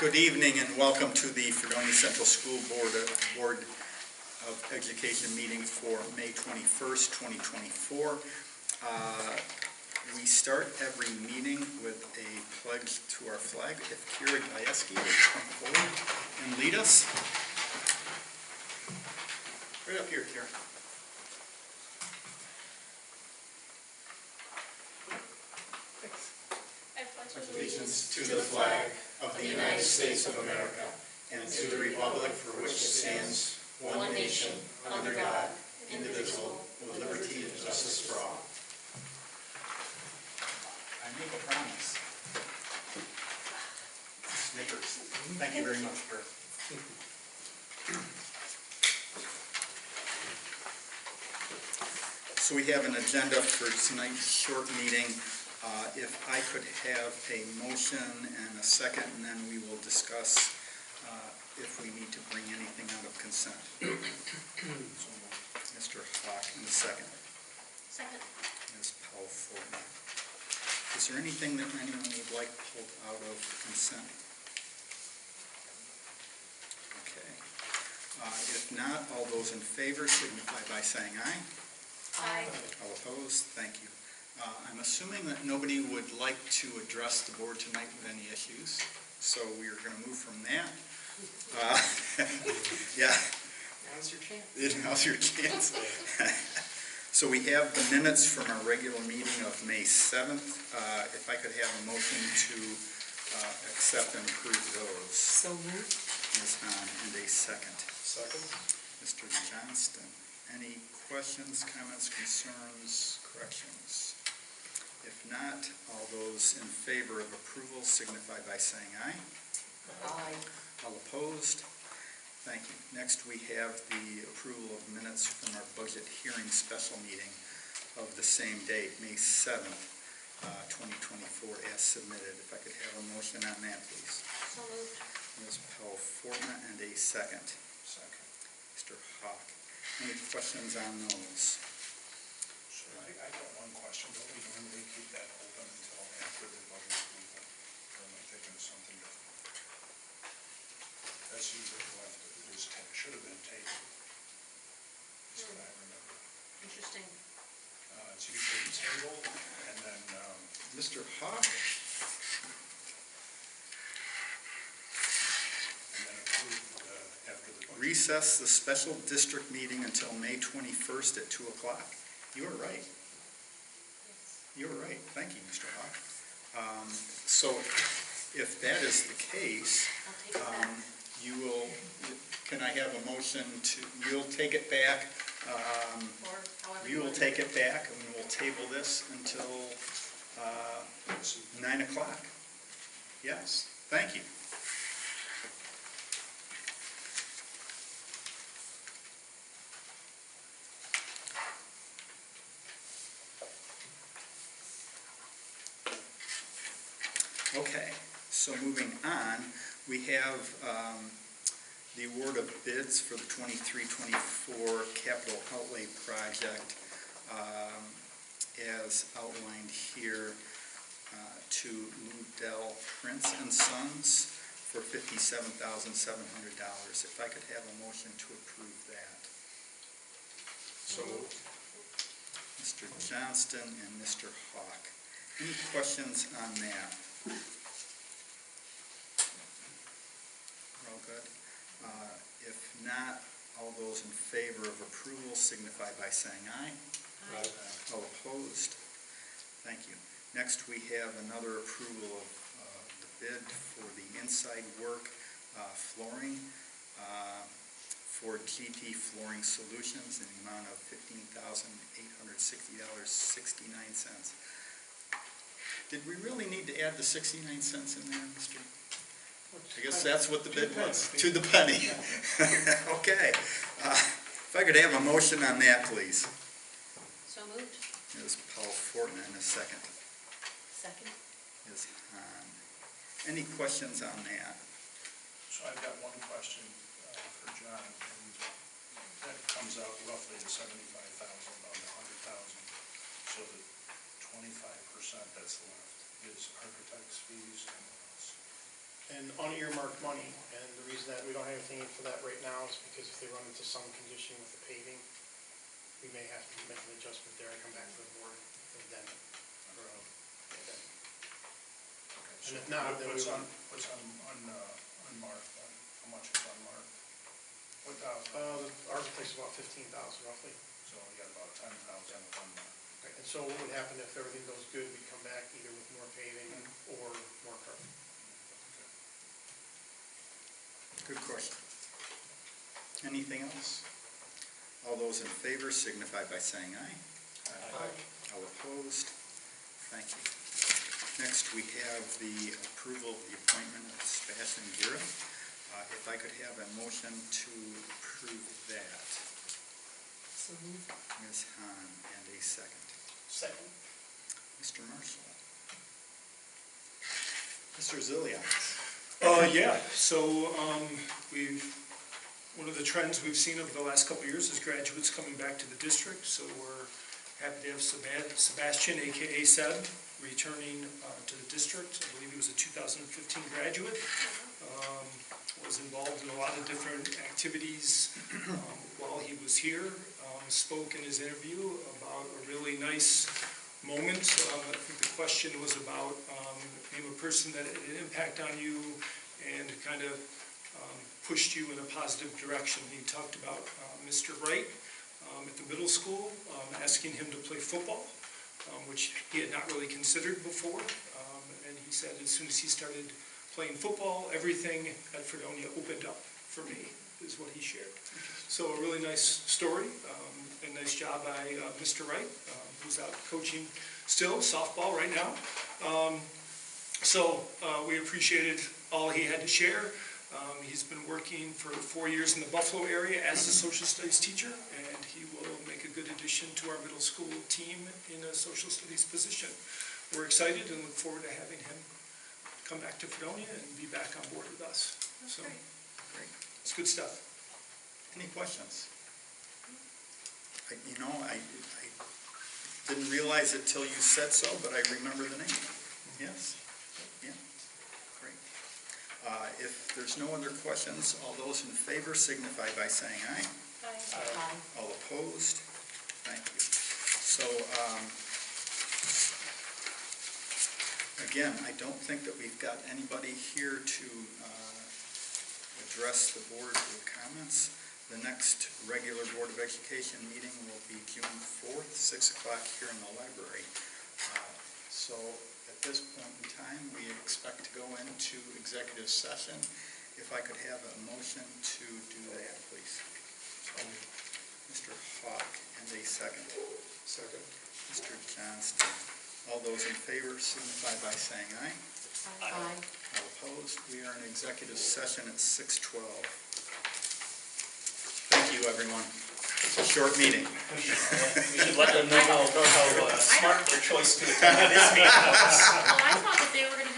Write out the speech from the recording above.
Good evening and welcome to the Fredonia Central School Board of Education meeting for May 21st, 2024. We start every meeting with a pledge to our flag. If Kira Gajewski would come forward and lead us. Right up here, Kira. Allegiance to the flag of the United States of America and to the republic for which it stands, one nation, under God, indivisible, with liberty and justice for all. I make a promise. Snickers. Thank you very much, Kurt. So we have an agenda for tonight's short meeting. If I could have a motion and a second, and then we will discuss if we need to bring anything out of consent. Mr. Hawk, in a second. Second. Ms. Powell-Fortner. Is there anything that anyone would like pulled out of consent? Okay. If not, all those in favor signify by saying aye. Aye. All opposed? Thank you. I'm assuming that nobody would like to address the board tonight with any issues, so we are going to move from that. Yeah. Now's your chance. Now's your chance. So we have the minutes from our regular meeting of May 7th. If I could have a motion to accept and approve those. So moved. Ms. Hahn, and a second. Second. Mr. Johnston. Any questions, comments, concerns, corrections? If not, all those in favor of approval signify by saying aye. Aye. All opposed? Thank you. Next, we have the approval of minutes from our budget hearing special meeting of the same date, May 7th, 2024, as submitted. If I could have a motion on that, please. So moved. Ms. Powell-Fortner, and a second. Second. Mr. Hawk. Any questions on those? Sure. I got one question. Don't we normally keep that open until after the budget approval? Or am I thinking of something different? That's usually left. It should have been tabled. That's what I remember. Interesting. It's usually tabled and then Mr. Hawk? approved after the budget. Recess the special district meeting until May 21st at 2 o'clock. You are right. You are right. Thank you, Mr. Hawk. So if that is the case, I'll take it back. you will, can I have a motion to, you'll take it back, Or however you will want. take it back, and we'll table this until 9 o'clock. Yes, thank you. Okay, so moving on, we have the award of bids for the 23-24 capital outlay project as outlined here to Ludell Prince and Sons for $57,700. If I could have a motion to approve that. So Mr. Johnston and Mr. Hawk. Any questions on that? We're all good? If not, all those in favor of approval signify by saying aye. Aye. All opposed? Thank you. Next, we have another approval of the bid for the inside work flooring for GT Flooring Solutions in the amount of $15,860.69. Did we really need to add the 69 cents in there, Mr.? I guess that's what the bid was, to the penny. Okay. If I could have a motion on that, please. So moved. Ms. Powell-Fortner, in a second. Second. Ms. Hahn. Any questions on that? So I've got one question for John, and that comes out roughly to $75,000, about $100,000. So the 25% that's left is architect's fees and what else? and unearmarked money, and the reason that we don't have anything in for that right now is because if they run into some condition with the paving, we may have to make an adjustment there and come back to the board with them. And if not, then we What's want, unmarked, how much is unmarked? What thousand? the architect's about 15,000 roughly. So we got about 10,000 unmarked. And so what would happen if everything goes good, we come back either with more paving or more carpet. Good question. Anything else? All those in favor signify by saying aye. All opposed? Thank you. Next, we have the approval of the appointment of Sebastian Gira. If I could have a motion to approve that. So moved. Ms. Hahn, and a second. Second. Mr. Marshall. Mr. Ziliak. Yeah, so one of the trends we've seen over the last couple of years is graduates coming back to the district, so we're happy to have Sebastian, AKA Seb, returning to the district. I believe he was a 2015 graduate. Was involved in a lot of different activities while he was here. Spoke in his interview about a really nice moment. I think the question was about name a person that had an impact on you and kind of pushed you in a positive direction. He talked about Mr. Wright at the middle school, asking him to play football, which he had not really considered before. And he said as soon as he started playing football, everything at Fredonia opened up for me, is what he shared. So a really nice story, a nice job by Mr. Wright, who's out coaching still, softball right now. So we appreciated all he had to share. He's been working for 4 years in the Buffalo area as a social studies teacher, and he will make a good addition to our middle school team in a social studies position. We're excited and look forward to having him come back to Fredonia and be back on board with us. So, Great. it's good stuff. Any questions? I didn't realize it till you said so, but I remember the name. Yes? Yeah. Great. If there's no other questions, all those in favor signify by saying aye. Aye. All opposed? Thank you. So, again, I don't think that we've got anybody here to address the board with comments. The next regular Board of Education meeting will be June 4th, 6 o'clock here in the library. So at this point in time, we expect to go into executive session. If I could have a motion to do that, please. Mr. Hawk, and a second. Second. Mr. Johnston. All those in favor signify by saying aye. Aye. All opposed? We are in executive session at 6:12. Thank you, everyone. It's a short meeting. We should let them know how smart their choice to attend this meeting was. Well, I thought that they were going to